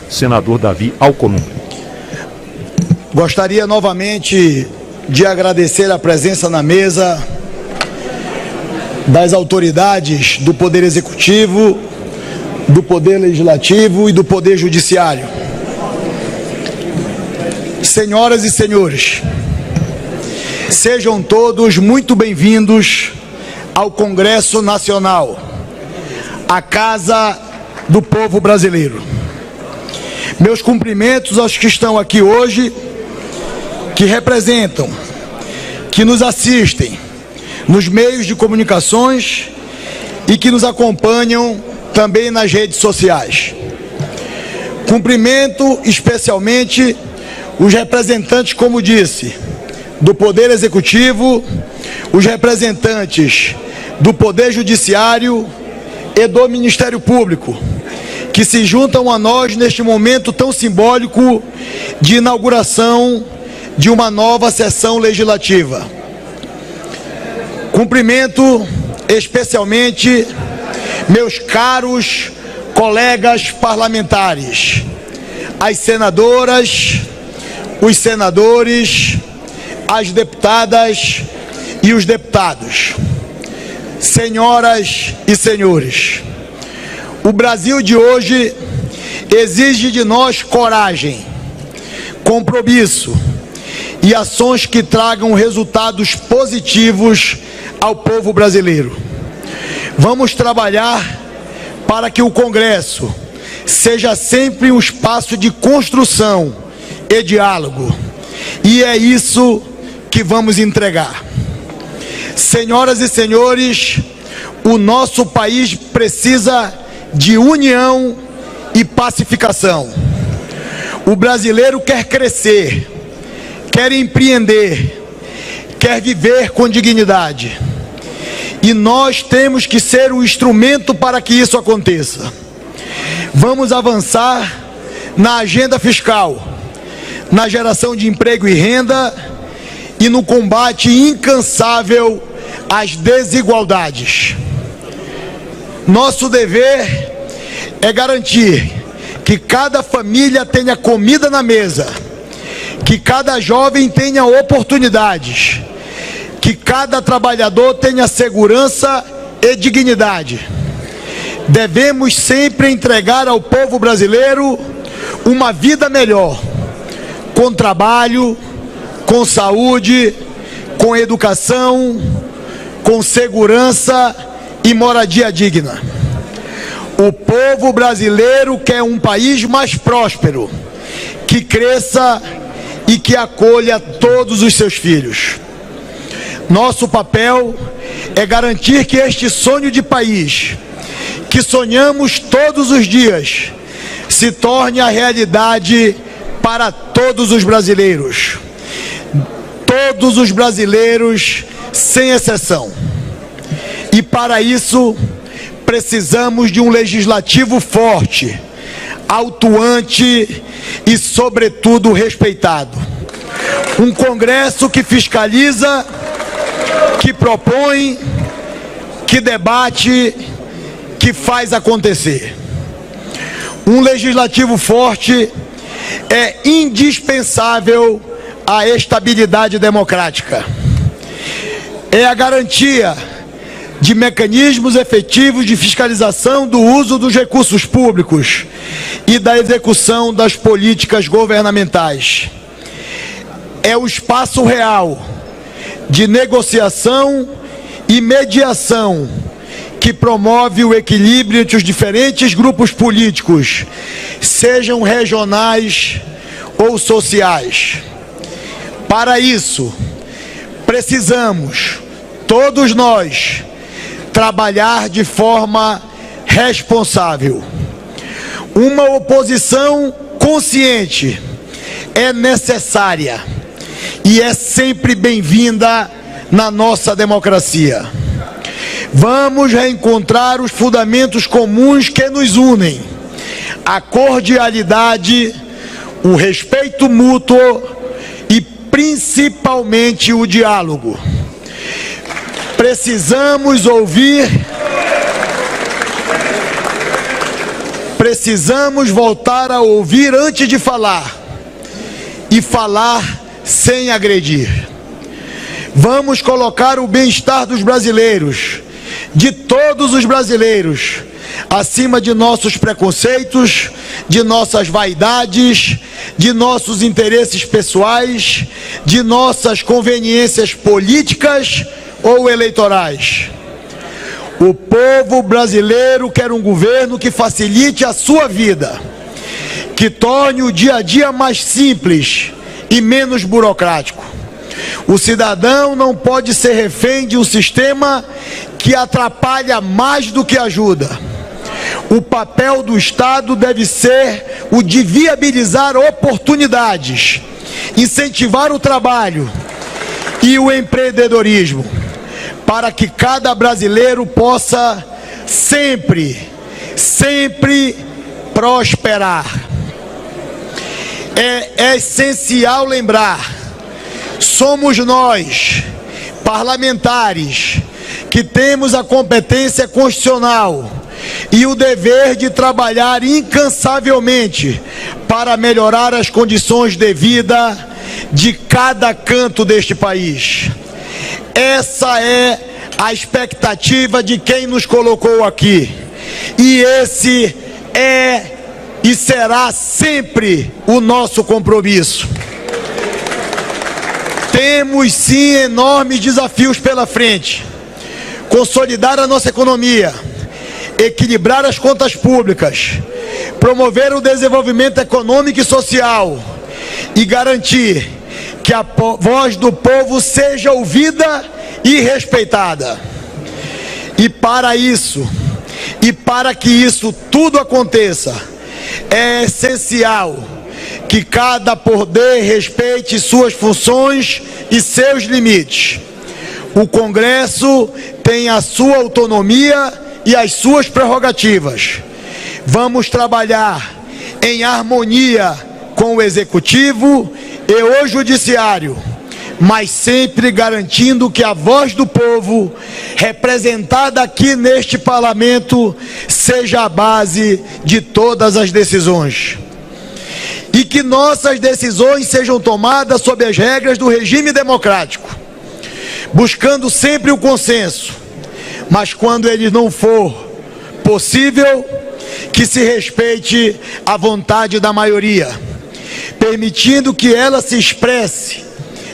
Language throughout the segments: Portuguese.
Senador Davi Alcolumbre. Gostaria novamente de agradecer a presença na mesa das autoridades do Poder Executivo, do Poder Legislativo e do Poder Judiciário. Senhoras e senhores, sejam todos muito bem-vindos ao Congresso Nacional, a Casa do Povo Brasileiro. Meus cumprimentos aos que estão aqui hoje, que representam, que nos assistem nos meios de comunicações e que nos acompanham também nas redes sociais. Cumprimento especialmente os representantes, como disse, do Poder Executivo, os representantes do Poder Judiciário e do Ministério Público, que se juntam a nós neste momento tão simbólico de inauguração de uma nova sessão legislativa. Cumprimento especialmente meus caros colegas parlamentares, as senadoras, os senadores, as deputadas e os deputados. Senhoras e senhores, o Brasil de hoje exige de nós coragem, compromisso e ações que tragam resultados positivos ao povo brasileiro. Vamos trabalhar para que o Congresso seja sempre um espaço de construção e diálogo, e é isso que vamos entregar. Senhoras e senhores, o nosso país precisa de união e pacificação. O brasileiro quer crescer, quer empreender, quer viver com dignidade. E nós temos que ser o instrumento para que isso aconteça. Vamos avançar na agenda fiscal, na geração de emprego e renda e no combate incansável às desigualdades. Nosso dever é garantir que cada família tenha comida na mesa, que cada jovem tenha oportunidades, que cada trabalhador tenha segurança e dignidade. Devemos sempre entregar ao povo brasileiro uma vida melhor, com trabalho, com saúde, com educação, com segurança e moradia digna. O povo brasileiro quer um país mais próspero, que cresça e que acolha todos os seus filhos. Nosso papel é garantir que este sonho de país, que sonhamos todos os dias, se torne a realidade para todos os brasileiros. Todos os brasileiros, sem exceção. E para isso, precisamos de um legislativo forte, atuante e, sobretudo, respeitado. Um Congresso que fiscaliza, que propõe, que debate, que faz acontecer. Um legislativo forte é indispensável à estabilidade democrática. É a garantia de mecanismos efetivos de fiscalização do uso dos recursos públicos e da execução das políticas governamentais. É o espaço real de negociação e mediação que promove o equilíbrio entre os diferentes grupos políticos, sejam regionais ou sociais. Para isso, precisamos, todos nós, trabalhar de forma responsável. Uma oposição consciente é necessária e é sempre bem-vinda na nossa democracia. Vamos reencontrar os fundamentos comuns que nos unem: a cordialidade, o respeito mútuo e principalmente o diálogo. Precisamos ouvir precisamos voltar a ouvir antes de falar e falar sem agredir. Vamos colocar o bem-estar dos brasileiros, de todos os brasileiros, acima de nossos preconceitos, de nossas vaidades, de nossos interesses pessoais, de nossas conveniências políticas ou eleitorais. O povo brasileiro quer um governo que facilite a sua vida, que torne o dia a dia mais simples e menos burocrático. O cidadão não pode ser refém de um sistema que atrapalha mais do que ajuda. O papel do Estado deve ser o de viabilizar oportunidades, incentivar o trabalho e o empreendedorismo, para que cada brasileiro possa sempre prosperar. É essencial lembrar, somos nós, parlamentares, que temos a competência constitucional e o dever de trabalhar incansavelmente para melhorar as condições de vida de cada canto deste país. Essa é a expectativa de quem nos colocou aqui. E esse é e será sempre o nosso compromisso. Temos sim enormes desafios pela frente. Consolidar a nossa economia, equilibrar as contas públicas, promover o desenvolvimento econômico e social e garantir que a voz do povo seja ouvida e respeitada. E para isso, e para que isso tudo aconteça, é essencial que cada poder respeite suas funções e seus limites. O Congresso tem a sua autonomia e as suas prerrogativas. Vamos trabalhar em harmonia com o Executivo e o Judiciário, mas sempre garantindo que a voz do povo, representada aqui neste Parlamento, seja a base de todas as decisões. E que nossas decisões sejam tomadas sob as regras do regime democrático, buscando sempre o consenso, mas quando ele não for possível, que se respeite a vontade da maioria, permitindo que ela se expresse,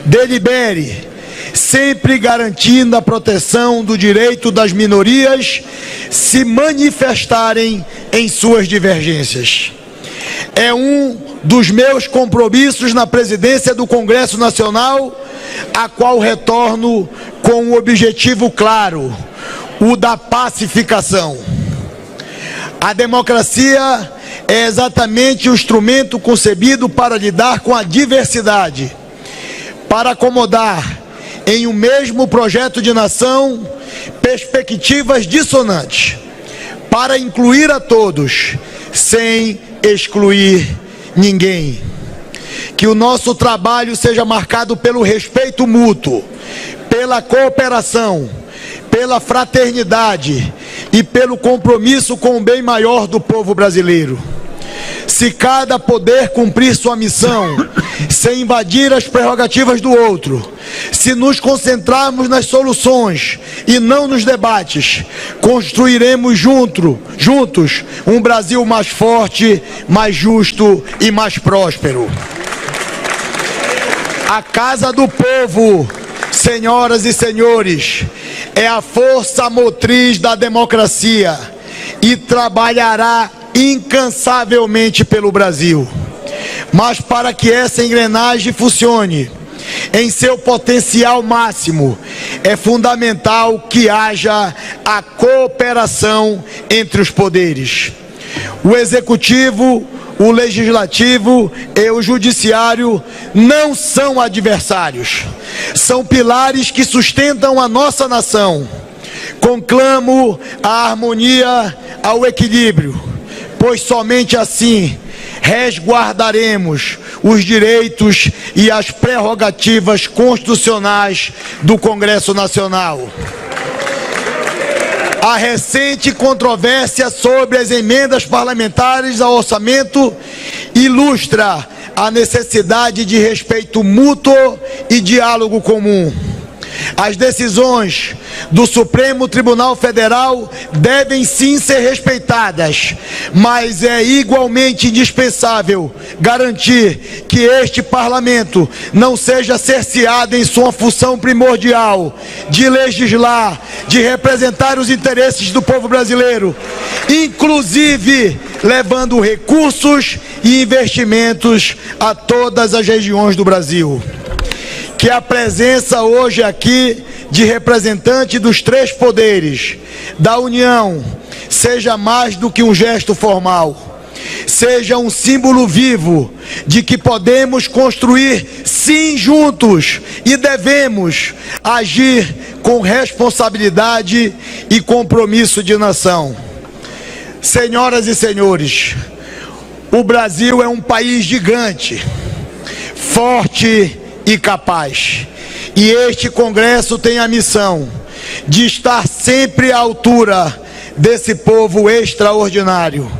delibere, sempre garantindo a proteção do direito das minorias se manifestarem em suas divergências. É um dos meus compromissos na presidência do Congresso Nacional, a qual retorno com um objetivo claro, o da pacificação. A democracia é exatamente o instrumento concebido para lidar com a diversidade, para acomodar em um mesmo projeto de nação perspectivas dissonantes, para incluir a todos, sem excluir ninguém. Que o nosso trabalho seja marcado pelo respeito mútuo, pela cooperação, pela fraternidade e pelo compromisso com o bem maior do povo brasileiro. Se cada poder cumprir sua missão, sem invadir as prerrogativas do outro, se nos concentrarmos nas soluções e não nos debates, construiremos juntos um Brasil mais forte, mais justo e mais próspero. A Casa do Povo, senhoras e senhores, é a força motriz da democracia e trabalhará incansavelmente pelo Brasil. Mas para que essa engrenagem funcione em seu potencial máximo, é fundamental que haja a cooperação entre os poderes. O Executivo, o Legislativo e o Judiciário não são adversários, são pilares que sustentam a nossa nação. Conclamo a harmonia ao equilíbrio, pois somente assim resguardaremos os direitos e as prerrogativas constitucionais do Congresso Nacional. A recente controvérsia sobre as emendas parlamentares ao orçamento ilustra a necessidade de respeito mútuo e diálogo comum. As decisões do Supremo Tribunal Federal devem sim ser respeitadas, mas é igualmente indispensável garantir que este parlamento não seja cerceado em sua função primordial de legislar, de representar os interesses do povo brasileiro, inclusive levando recursos e investimentos a todas as regiões do Brasil. Que a presença hoje aqui de representante dos três poderes da União seja mais do que um gesto formal, seja um símbolo vivo de que podemos construir sim juntos e devemos agir com responsabilidade e compromisso de nação. Senhoras e senhores, o Brasil é um país gigante, forte e capaz. E este Congresso tem a missão de estar sempre à altura desse povo extraordinário.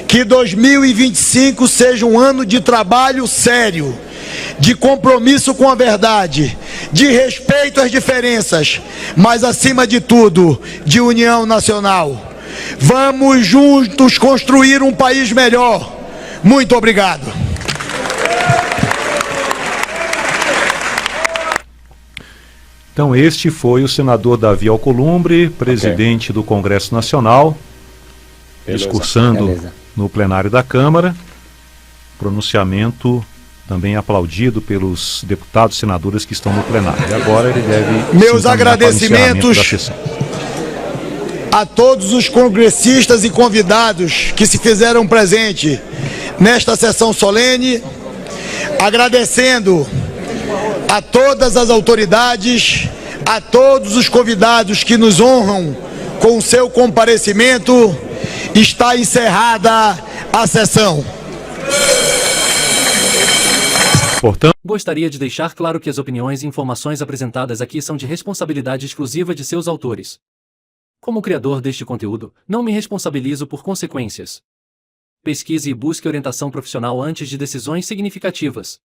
Que 2025 seja um ano de trabalho sério, de compromisso com a verdade, de respeito às diferenças, mas acima de tudo, de união nacional. Vamos juntos construir um país melhor. Muito obrigado. Então este foi o senador Davi Alcolumbre, presidente do Congresso Nacional, discursando no plenário da Câmara. Pronunciamento também aplaudido pelos deputados e senadores que estão no plenário. E agora ele deve... Meus agradecimentos a todos os congressistas e convidados que se fizeram presente nesta sessão solene, agradecendo a todas as autoridades, a todos os convidados que nos honram com o seu comparecimento. Está encerrada a sessão. Portanto, gostaria de deixar claro que as opiniões e informações apresentadas aqui são de responsabilidade exclusiva de seus autores. Como criador deste conteúdo, não me responsabilizo por consequências. Pesquise e busque orientação profissional antes de decisões significativas.